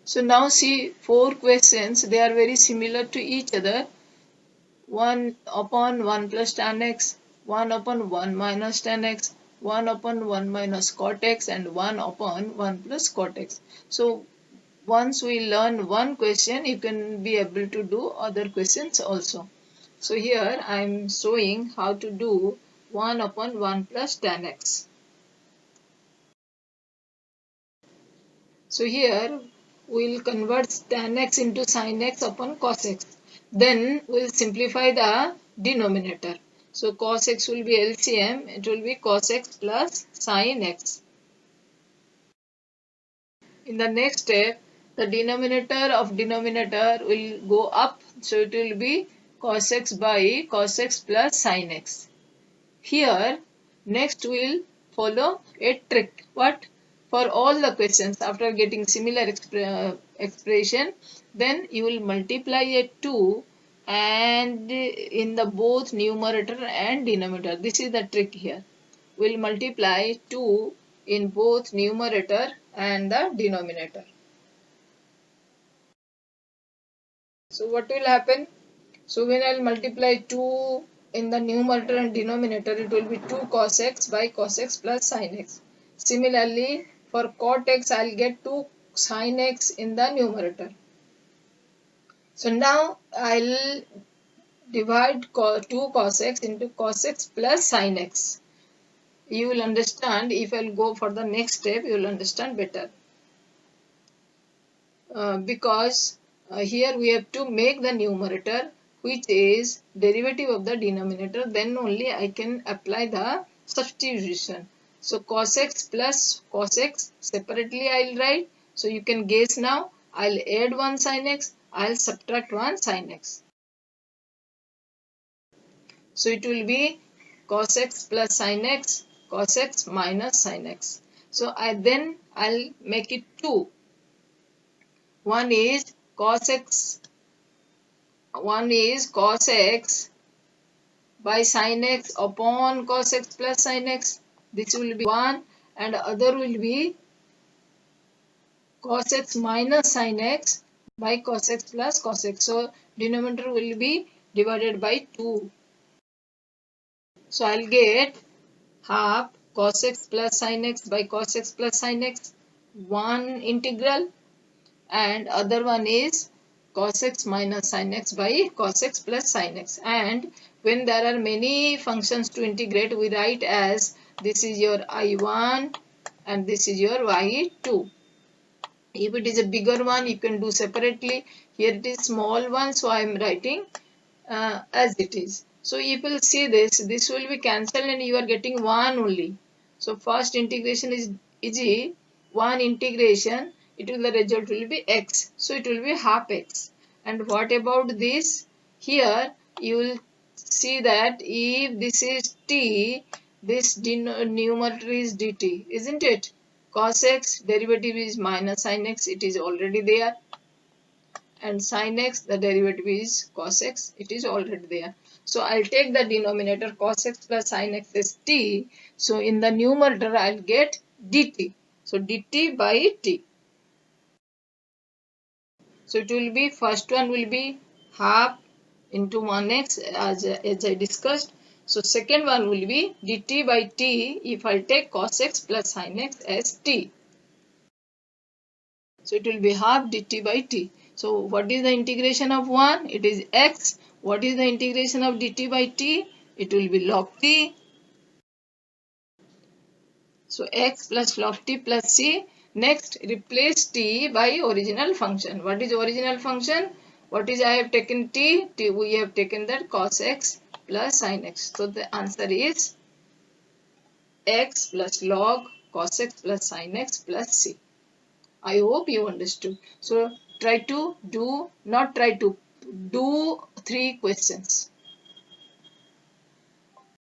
So now see 4 questions, they are very similar to each other. 1 upon 1 plus tan x, 1 upon 1 minus tan x, 1 upon 1 minus cot x, and 1 upon 1 plus cot x. So once we learn one question, you can be able to do other questions also. So here I am showing how to do 1 upon 1 plus tan x. So here we will convert tan x into sin x upon cos x. Then we will simplify the denominator. So cos x will be LCM, it will be cos x plus sin x. In the next step, the denominator of denominator will go up, so it will be cos x by cos x plus sin x. Here, next we will follow a trick. What? For all the questions, after getting similar expression, then you will multiply a 2 and in the both numerator and denominator. This is the trick here. We will multiply 2 in both numerator and the denominator. So what will happen? So when I will multiply 2 in the numerator and denominator, it will be 2 cos x by cos x plus sin x. Similarly, for cot x, I will get 2 sin x in the numerator. So now I will divide 2 cos x into cos x plus sin x. You will understand, if I will go for the next step, you will understand better. Because here we have to make the numerator which is derivative of the denominator, then only I can apply the substitution. So cos x plus cos x separately I will write. So you can guess now. I will add 1 sin x, I will subtract 1 sin x. So it will be cos x plus sin x, cos x minus sin x. So I'll make it 2. One is cos x by sin x upon cos x plus sin x. This will be 1, and other will be cos x minus sin x by cos x plus cos x. So denominator will be divided by 2. So I'll get half cos x plus sin x by cos x plus sin x, 1 integral, and other one is cos x minus sin x by cos x plus sin x. And when there are many functions to integrate, we write as this is your I1 and this is your Y2. If it is a bigger one, you can do separately. Here it is small one, so I am writing as it is. So if you will see this will be cancelled and you are getting 1 only. So first integration is easy. 1 integration, the result will be x. So it will be half x. And what about this? Here you will see that if this is t, this numerator is dt, isn't it? Cos x derivative is minus sin x, it is already there. And sin x, the derivative is cos x, it is already there. So I'll take the denominator cos x plus sin x is t. So in the numerator I'll get dt. So dt by t. So it will be, first one will be half into 1x as I discussed. So second one will be dt by t if I take cos x plus sin x as t. So it will be half dt by t. So what is the integration of 1? It is x. What is the integration of dt by t? It will be log t. So x plus log t plus c. Next, replace t by original function. What is original function? What is I have taken t? We have taken that cos x plus sin x. So the answer is x plus log cos x plus sin x plus c. I hope you understood. So try to do 3 questions.